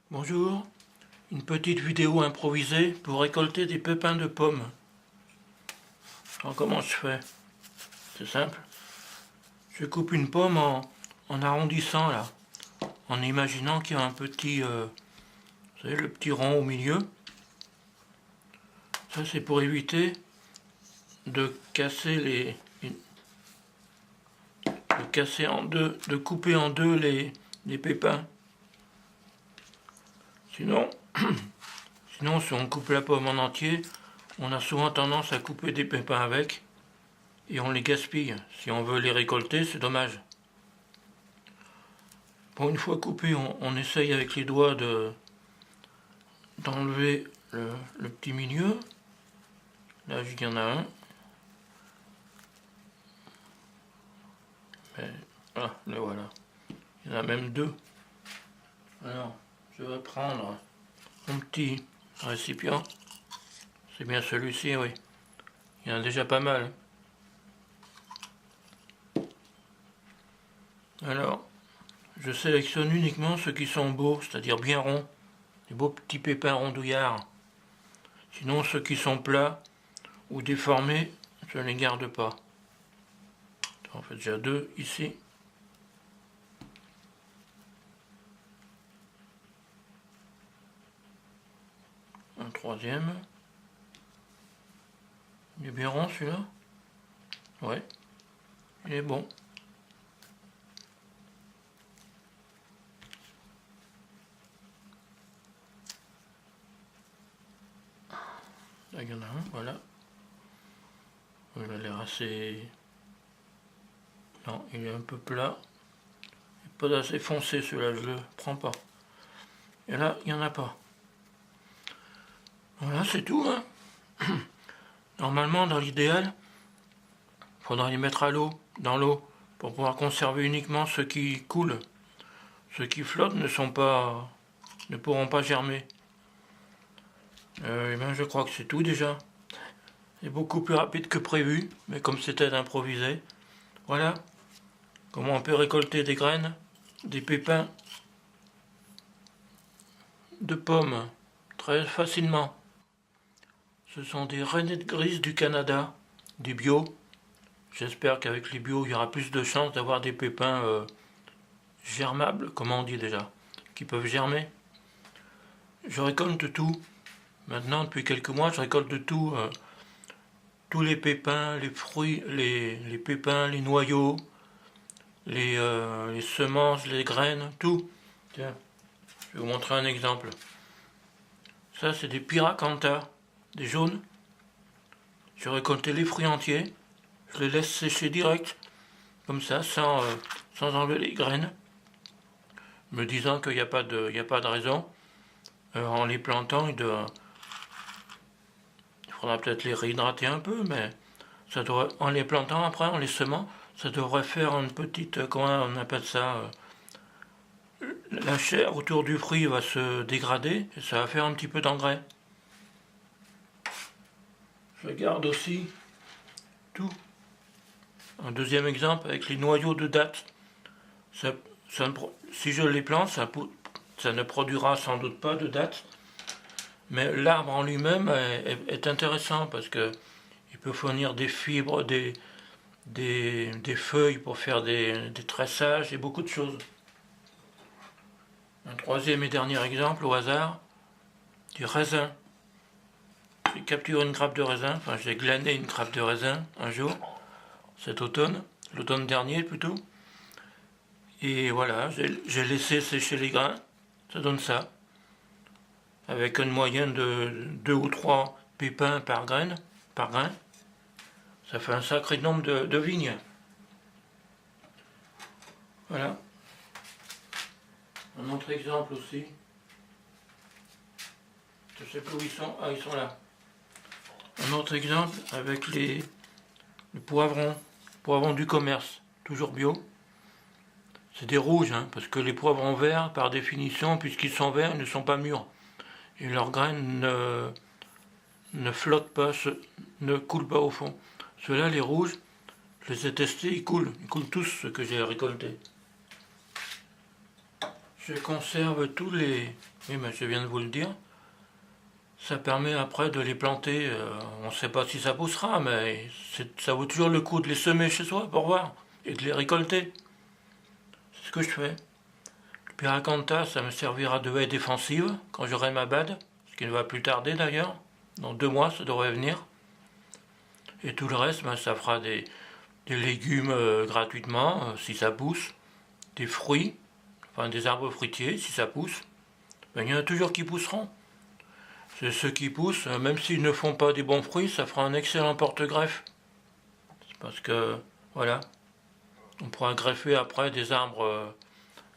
Bonjour, une petite vidéo improvisée pour récolter des pépins de pommes. Alors comment je fais? C'est simple. Je coupe une pomme en arrondissant là, en imaginant qu'il y a un petit, vous savez, le petit rond au milieu. Ça c'est pour éviter de casser de couper en deux les pépins. Sinon, si on coupe la pomme en entier, on a souvent tendance à couper des pépins avec et on les gaspille. Si on veut les récolter, c'est dommage. Bon, une fois coupé, on essaye avec les doigts d'enlever le petit milieu. Là, il y en a un. Mais, le voilà. Il y en a même deux. Alors, je vais prendre mon petit récipient. C'est bien celui-ci, oui. Il y en a déjà pas mal. Alors, je sélectionne uniquement ceux qui sont beaux, c'est-à-dire bien ronds. Des beaux petits pépins rondouillards. Sinon, ceux qui sont plats ou déformés, je ne les garde pas. En fait, déjà deux ici. Un troisième. Il est bien rond celui-là? Ouais, il est bon. Là, il y en a un, voilà. Il a l'air assez... Non, il est un peu plat. Il n'est pas assez foncé celui-là, je le prends pas. Et là, il n'y en a pas. Voilà, c'est tout, hein. Normalement, dans l'idéal, il faudra les mettre à l'eau, dans l'eau, pour pouvoir conserver uniquement ceux qui coulent. Ceux qui flottent ne pourront pas germer. Et bien, je crois que c'est tout déjà. C'est beaucoup plus rapide que prévu, mais comme c'était improvisé, voilà comment on peut récolter des graines, des pépins de pommes très facilement. Ce sont des rainettes grises du Canada, des bio. J'espère qu'avec les bio, il y aura plus de chances d'avoir des pépins germables, comment on dit déjà, qui peuvent germer. Je récolte tout. Maintenant, depuis quelques mois, je récolte tout. Tous les pépins, les fruits, les pépins, les noyaux, les semences, les graines, tout. Tiens, je vais vous montrer un exemple. Ça, c'est des pyracantha, des jaunes. Je récoltais les fruits entiers. Je les laisse sécher direct, comme ça, sans enlever les graines, me disant qu'il n'y a pas de raison. En les plantant, il faudra peut-être les réhydrater un peu, mais ça devrait, en les plantant après, en les semant, ça devrait faire une petite, comment on appelle ça, la chair autour du fruit va se dégrader et ça va faire un petit peu d'engrais. Je garde aussi tout. Un deuxième exemple avec les noyaux de dattes. Si je les plante, ça ne produira sans doute pas de dattes, mais l'arbre en lui-même est intéressant parce que il peut fournir des fibres, des feuilles pour faire des tressages et beaucoup de choses. Un troisième et dernier exemple au hasard, du raisin. J'ai capturé une grappe de raisin, enfin j'ai glané une grappe de raisin un jour, cet automne, l'automne dernier plutôt. Et voilà, j'ai laissé sécher les grains, ça donne ça. Avec une moyenne de 2 ou 3 pépins par grain. Ça fait un sacré nombre de vignes. Voilà. Un autre exemple aussi. Je ne sais plus où ils sont. Ah, ils sont là. Un autre exemple avec le poivron du commerce, toujours bio. C'est des rouges, hein, parce que les poivrons verts, par définition, puisqu'ils sont verts, ils ne sont pas mûrs. Et leurs graines ne flottent pas, ne coulent pas au fond. Ceux-là, les rouges, je les ai testés, ils coulent tous ceux que j'ai récoltés. Je conserve tous les... Oui, mais je viens de vous le dire. Ça permet après de les planter. On ne sait pas si ça poussera, mais ça vaut toujours le coup de les semer chez soi pour voir et de les récolter. C'est ce que je fais. Le Pyracantha, ça me servira de haie défensive quand j'aurai ma bade, ce qui ne va plus tarder d'ailleurs. Dans 2 mois, ça devrait venir. Et tout le reste, ben, ça fera des légumes gratuitement, si ça pousse. Des fruits, enfin des arbres fruitiers, si ça pousse. Ben, il y en a toujours qui pousseront. C'est ceux qui poussent, même s'ils ne font pas des bons fruits, ça fera un excellent porte-greffe. C'est parce que, voilà, on pourra greffer après des arbres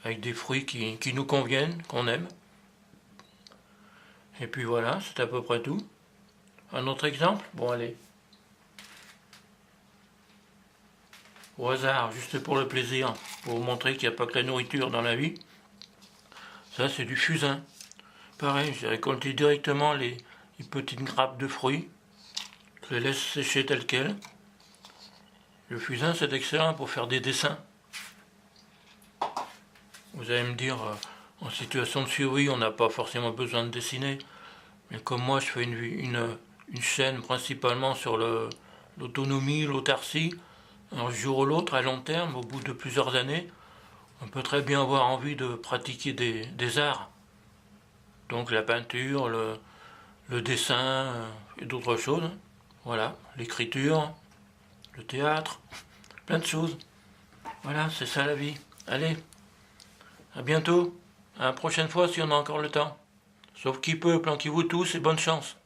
avec des fruits qui nous conviennent, qu'on aime. Et puis voilà, c'est à peu près tout. Un autre exemple? Bon, allez. Au hasard, juste pour le plaisir, pour vous montrer qu'il n'y a pas que la nourriture dans la vie. Ça, c'est du fusain. Pareil, j'ai récolté directement les petites grappes de fruits. Je les laisse sécher telles quelles. Le fusain, c'est excellent pour faire des dessins. Vous allez me dire, en situation de survie, on n'a pas forcément besoin de dessiner. Mais comme moi, je fais une chaîne principalement sur l'autonomie, l'autarcie, un jour ou l'autre, à long terme, au bout de plusieurs années, on peut très bien avoir envie de pratiquer des arts. Donc la peinture, le dessin et d'autres choses. Voilà, l'écriture, le théâtre, plein de choses. Voilà, c'est ça la vie. Allez, à bientôt, à la prochaine fois si on a encore le temps. Sauf qui peut, planquez-vous tous et bonne chance.